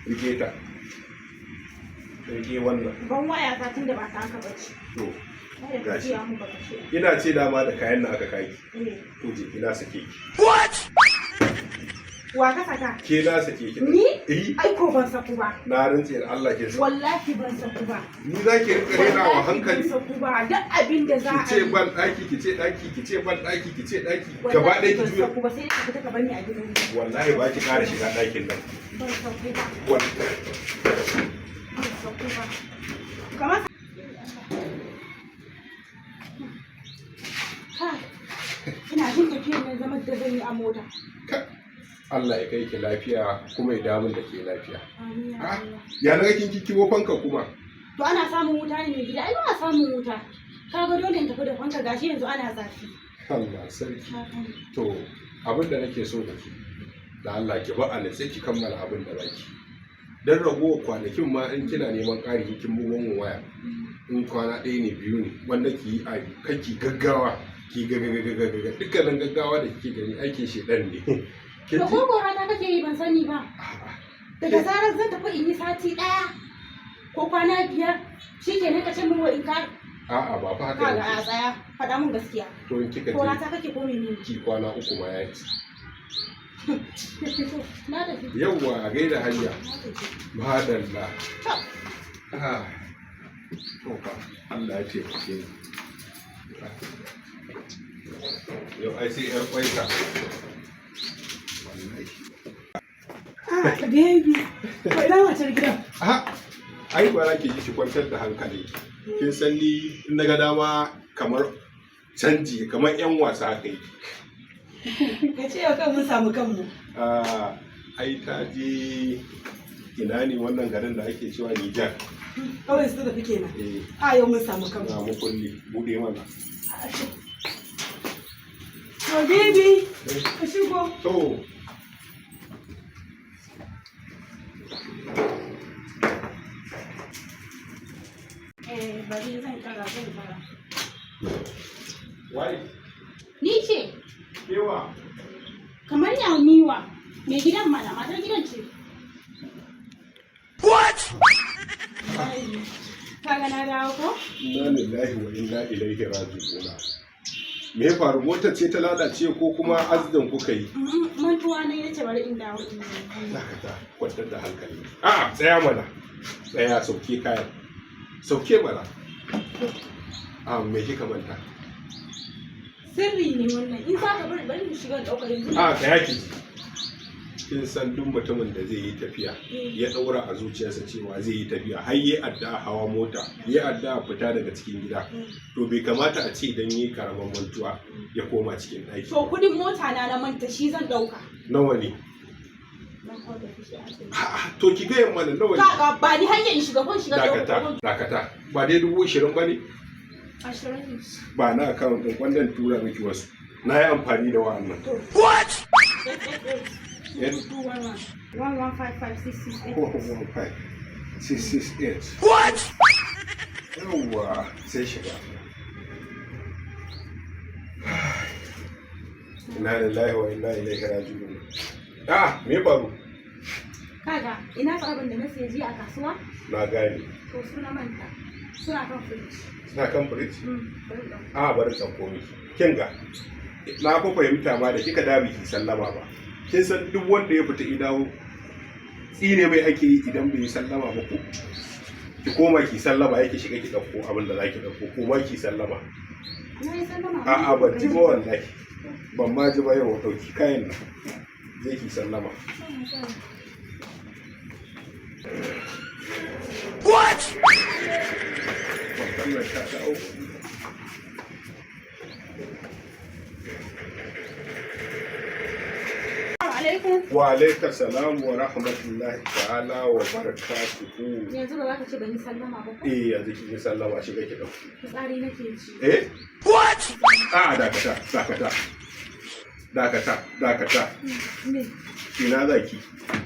rike ta. Rike wannan. Ban waya ta tunda ba ta haka bace. To. Gashi. Ina ce dama da kayan nan aka kai. To je ina sake ki. What? Wa ka saka? Ke na sake ki. Ni? Ai ko ban saku ba. Na rantse da Allah ke so. Wallahi ban saku ba. Ni zaki rika rena wa hankali. Ban saku ba. Duk abin da za a yi. Kice ban daki, kice daki, kice ban daki, kice daki. Gaba ɗaya ki juya. Ban saku ba sai ka fita ka bar ni a gidan. Wallahi ba ki ƙara shiga ɗakin nan. Ban saku ba. Wallahi. Ban saku ba. Kamar ina jin tafiyar nan zaman da zan yi a mota. Allah ya kai ki lafiya kuma ya damun da ke lafiya. Ya na kin kiwo fanka kuma. To ana samun wuta ne mai gida? Ai ba a samun wuta. Kaga dole in tafi da fanka gashi yanzu ana zafi. Allah sarki. To abin da nake so da ke da Allah ki ba a sai ki kammala abin da zaki. Dan ragowar kwanakin ma in kina neman ƙari kin bugon waya. In kwana ɗaya ne biyu ne wanda ki yi a kaki gaggawa. Ki gagagaga dukkanin gaggawa da kike gani aikin shedan ne. Da gogora ta kake yi ban sani ba. Daga zarar zan tafi in yi sati ɗaya ko kwana 5 shikenan ka ce min wa in ka. A'a ba fa haka. Kaga a tsaya faɗa mun gaskiya. To in kika je. Gogora ta kake ko menene? Ki kwana 3 ma yayi. Na tafi. Yawwa a gaida hanya. Madalla. To fa Allah ya taimake ni. Yau ai sai yar kwaita. Baby, ko ina matar gidan? Ai ba za ki ji ki kwantar da hankali. Kin san ni in naga dama kamar canji kamar yan wasa haka yi. Ka ce yau kan mun samu kanmu. Ai ta je ina ne wannan garin da ake cewa Nijar. Kawai su da kake na. A yau mun samu kanmu. Na mu kulli bude mana. To baby, ka shigo. To. Bari zan kara. Wai. Ni ce. Kewa. Kamar ya miwa. Mai gidan mana, matar gidan ce. What? Kaga na dawo ko? Inna lillahi wa inna ilaihi raji'un. Me ya faru motar ce ta lalace ko kuma azdan kuka yi? Mantuwa ne yace bari in dawo in. Dakata, kwantar da hankali. Tsaya mana. Tsaya sauke kayan. Sauke mana. Me kika manta? Sirri ne wannan. In za ka bari mu shiga daukar yanzu. Tsaya ki. Kin san duk mutumin da zai yi tafiya ya daura a zuciyarsa cewa zai yi tafiya har yi addu'a hawa mota yi addu'a fita daga cikin gida to bai kamata a ce idan yi karaman mantuwa ya koma cikin ɗaki. To kudin mota na manta shi zan dauka. Nawa ne? To ki ga yamma nawa ne? Kaga ba ni hanyar shiga kun shiga dakata ba dai 20,000 bane? 20. Ba na account din wannan tura miki wasu na yi amfani da wa'annan. What? 1155668. What? Yawwa sai shiga. Inna lillahi wa inna ilaihi raji'un. Me faru? Kaga ina sabon da na sayi jiya a kasuwa? Na gane. To suna manta. Suna kan fridge. Suna kan fridge? Bari ta komi. Kin ga na fa fahimta ma da kika dawo ki sallama ba. Kin san duk wanda ya fita idawo tsine mai ake yi idan bai sallama ba ko ki koma ki sallama yake shiga ki dauko abin da zaki dauko ko ma ki sallama. Ban ji ba wallahi ban ma ji ba yau dauki kayan nan zai ki sallama. What? Wa alaikar salam wa rahmatullahi ta'ala wa barakatuhu. Yanzu ba za ka ce ban yi sallama ba ko? Yanzu kin yi sallama shiga ki dauki. Fitsari nake ji. What? Dakata. Me? Ina zaki?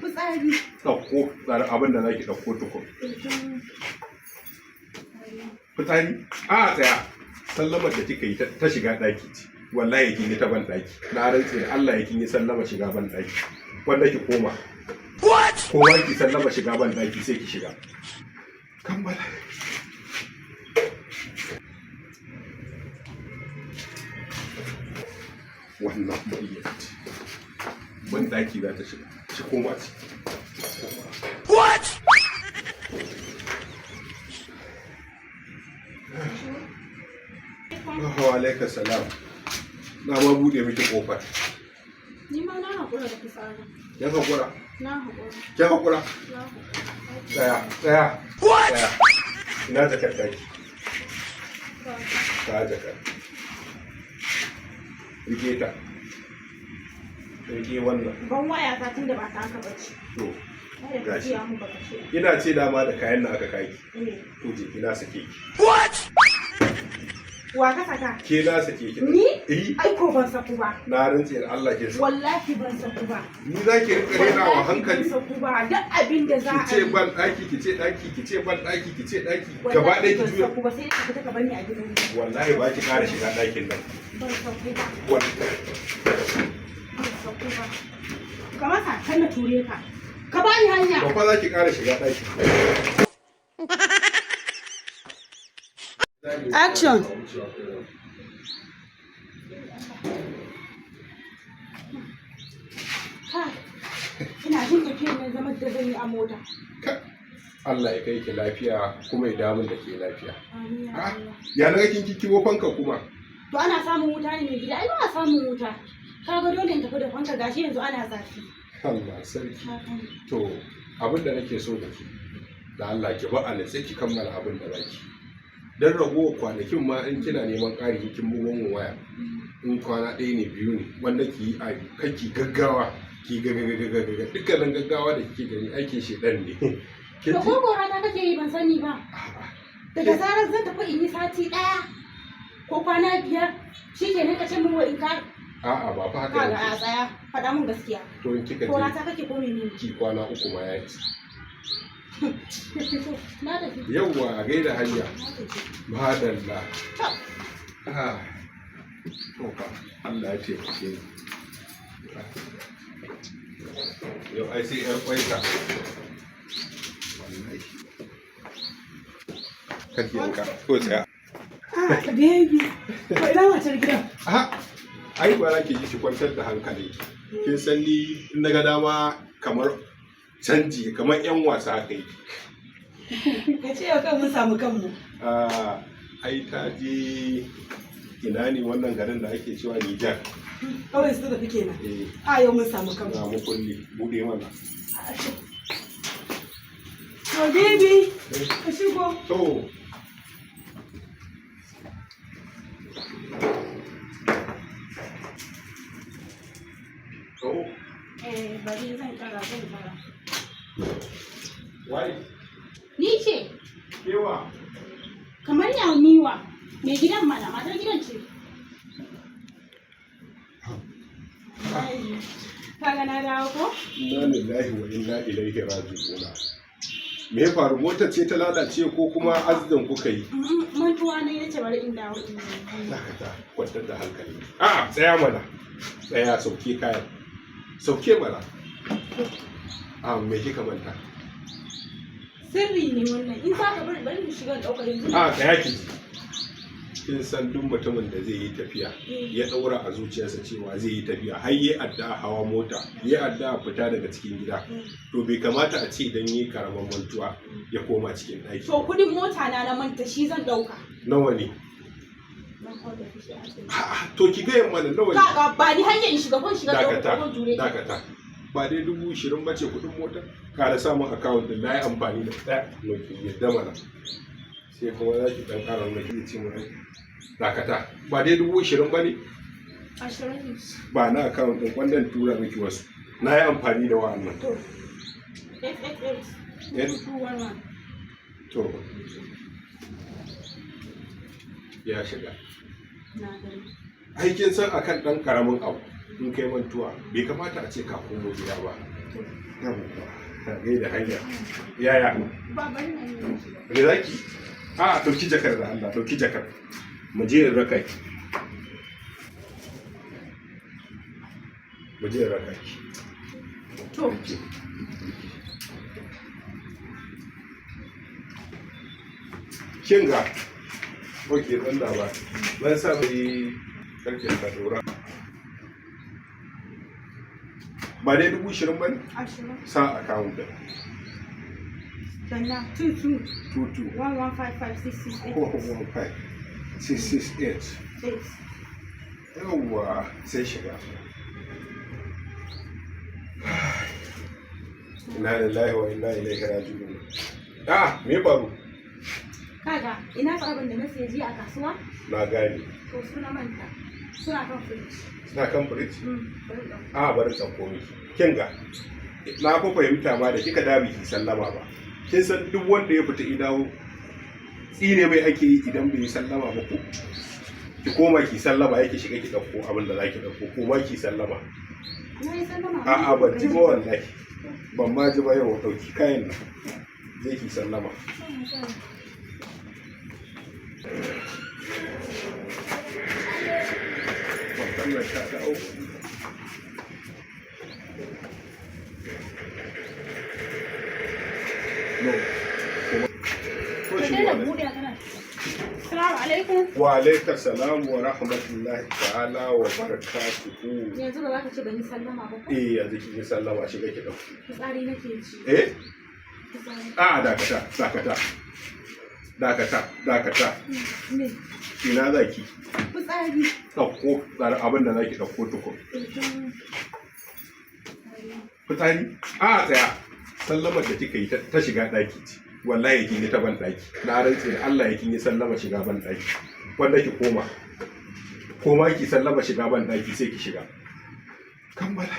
Fitsari. Dauko abin da zaki dauko tukun. Fitsari? Tsaya. Sallamar da kika yi ta shiga daki ce. Wallahi kin yi ta ban daki. Na rantse Allah ya kin yi sallama shiga ban daki. Wanda ki koma. What? Ko ba ki sallama shiga ban daki sai ki shiga. Kammala. Wannan muryar ban daki za ta shiga. Ci koma ci. What? Wa alaikum salam. Na ma bude miki kofar. Ni ma na haƙura da fitsari. Yan hakura. Na haƙura. Kin hakura? Na haƙura. Tsaya. What? Tsaya. Ina jakar daki. Ta jakar. Rike ta. Rike wannan. Ban waya ta tunda ba ta haka bace. To. Kada ka Gashi. jiya mu baka ce. Ina ce dama da kayan da aka kaki. Eh. To je ina sake ki. What? Wa ka saka? Ke na sake ki. Ni? Eh. Ai ko ban saku ba. Na rantse da Allah ke sa. Wallahi ban saku ba. Ni za ki rika rena wa hankali. Ban saku ba. Duk abin da za Ki a ce yi. ban daki, ki ce daki, ki ce ban daki, ki ce daki. Gaba ɗaya ki ban juya. saku ba sai ka fita ka bani a gidan nan. Wallahi ba ki ƙara shiga ɗakin nan. Ban saku ba. Wallahi. Ban saku ba. Kamar ka kan na ture ka. Ka bani hanya. Ba fa za ki ƙara shiga ɗaki. Action. Kai, ina jin tafiyar nan zaman da zan yi a mota. Allah ya kai ki lafiya kuma ya damun da ke lafiya. Amin ya Ah, Allah. ya na kin kiwo fanka kuma. To ana samun wuta ne mai gida? Ai ba a samun wuta. Ka ga dole in tafi da fanka gashi yanzu ana zafi. Allah sarki. Haka ne. To abin da nake so da ke da Allah ki ba a sai ki kammala abin da zaki. Dan ragowar kwanakin ma in kina neman ƙari kin bugon waya. In kwana ɗaya ne biyu ne wanda ki yi a kaki gaggawa ki gaggaga dukkanin gaggawa da kike gani aikin shedan ne. Kin Da ji? gogora ta kake yi ban sani ba. Daga zarar zan tafi in yi sati ɗaya ko kwana biyar shi ke nan ka ce min wa in ka A'a ba fa haka ga a ne. tsaya faɗa min gaskiya. To in kika Gora je ta kake ko menene? ki kwana uku ma ya ci. Na tafi. Yawwa a gaida hanya. Na tafi. Madalla. To, Ah. To fa Allah ya taimake ni. Yau ai sai ƴar ƙwaita. Wallahi. Kake yanka ko tsaya. ah, baby. Ko ina matar gidan? Aha. Ai ba za ki ji ki kwantar da hankali. Kin san ni in na ga dama kamar canji kamar ƴan wasa haka yi. Ka ce yau kan mun samu kanmu. Ah, ai ta je ina ne wannan garin da ake cewa Nijar. Kawai su da fike nan. Eh, A yau mun samu kanmu. na mu kulli bude mana. To baby, ka shigo. To. To, Bari zan kara. wai, Ni ce, kewa. kamar ya niwa, mai gidan mana, matar gidan ce. Kaga na dawo ko? Inna lillahi wa inna ilaihi raji'un. Me ya faru motar ce ta lalace ko kuma azdan kuka yi? Mantuwa ne ya ce bari in dawo. Dakata, kwantar da hankali. A'a, tsaya mana. Tsaya sauke kayan. Sauke mana. Me kika manta? Sirri ne wannan, in za ka bari mu shiga ɗaukar yanzu. Tsaya ki ji. Kin san duk mutumin da zai yi tafiya ya ɗaura a zuciyarsa cewa zai yi tafiya har yi addu'a hawa mota yi addu'a fita daga cikin gida to bai kamata a ce idan yi karaman mantuwa ya koma cikin ɗaki. To kuɗin mota na manta shi zan ɗauka. Nawa ne? To ki gaya mana nawa ne? Kaga ba ni hanyar in shiga kun shiga Dakata, jure. dakata. Ba dai 20,000 bace kuɗin motar? Ka da samun akawun din na yi amfani da ɗaya mai yadda mana. Sai kuma za ki ɗan ƙara wani ki ce mu dakata. Ba dai 20,000 ba ne? 20. Ba na akawun din wannan tura miki wasu. Na yi amfani da wa'annan. To, 888. Yan? 211. To. Ya shiga. Na gani. Aikin san akan ɗan ƙaramin abu in kai mantuwa bai kamata a ce ka komo gida ba. Yawwa, gaida hanya. Yaya? Ba bari na yi shiga. Me zaki? A ɗauki jakar da Allah, ɗauki jakar. Mu je in raka ki. Mu je in raka ki. To, Rike. kin ga oke dan da ba ban sa mai karfe ka dora ba dai 20,000 bane sa account din Danna 22 22 1155668 668 yawwa sai shiga inna lillahi wa inna ilaihi raji'un me faru kaga ina tsarabin da na siya jiya a kasuwa na gane to suna manta suna kan fridge suna kan fridge bari tsakko miki kin ga na ko fahimta ma da kika dabi ki sallama ba kin san duk wanda ya fita idawo tsine mai ake yi idan bai yi sallama ba ko ki koma ki sallama yake shiga ki dauko abin da zaki dauko ko ma ki sallama ban ji ba wallahi ban ma ji ba yau dauki kayan nan zai ki sallama wannan ta dawo no Assalamu alaikum. Wa alaikum salam wa rahmatullahi ta'ala wa barakatuhu. Yanzu ba za ka ce ban yi sallama ba ko? Yanzu kin yi sallama shiga ki dauki. Fitsari nake ji. Dakata. Me? Ina zaki? Fitsari. Dauko abin da zaki dauko tukun. Fitsari? Tsaya. Sallamar da kika yi ta shiga daki ce. Wallahi kin yi ta ban daki. Na rantse da Allah kin yi sallama shiga ban daki. Wanda ki koma ki sallama shiga ban daki sai ki shiga. Kammala.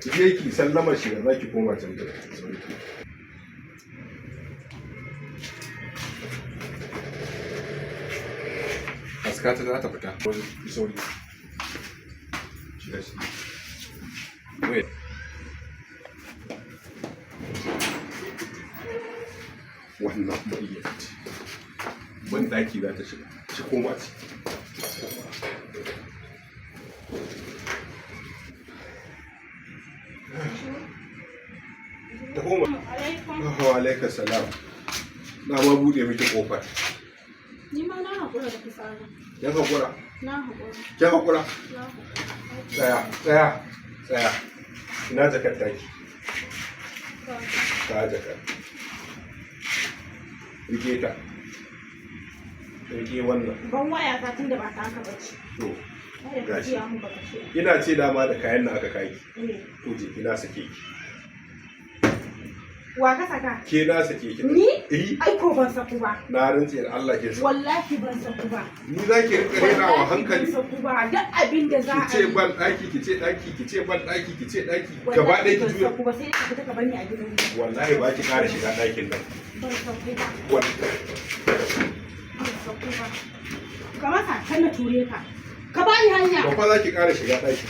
Je ki sallama shiga za ki koma can da askata za ta fita wani sauri shiga shi wait wannan muryar ban daki za ta shiga shi koma ce ta koma wa alaika salam na ma bude miki kofar Ni ma na haƙura da fitsari. yan hakura Na haƙura. kin hakura Na haƙura. tsaya ina jakar taki ta jakar rike wannan Ban waya ta tunda ba ta haka bace. to Kada ka gashi jiya mu baka ce. ina ce dama da kayan na aka kaki Eh. to je ina sake ki Wa ka saka? ke na sake ki Ni? eh Ai ko ban saku ba. na rantse da Allah ke sa Wallahi ban saku ba. ni zaki rika rena wa hankali Ban saku ba. Duk abin da za a ki ce ban daki ki ce ban daki gaba ɗaya ki juya Ban saku ba sai ka fita ka bani a gidan. wallahi ba ki ƙara shiga ɗakin nan Ban saku ba. wallahi Ban saku ba. Ka masa kan na ture ka. Ka bani hanya. ba fa za ki ƙara shiga ɗaki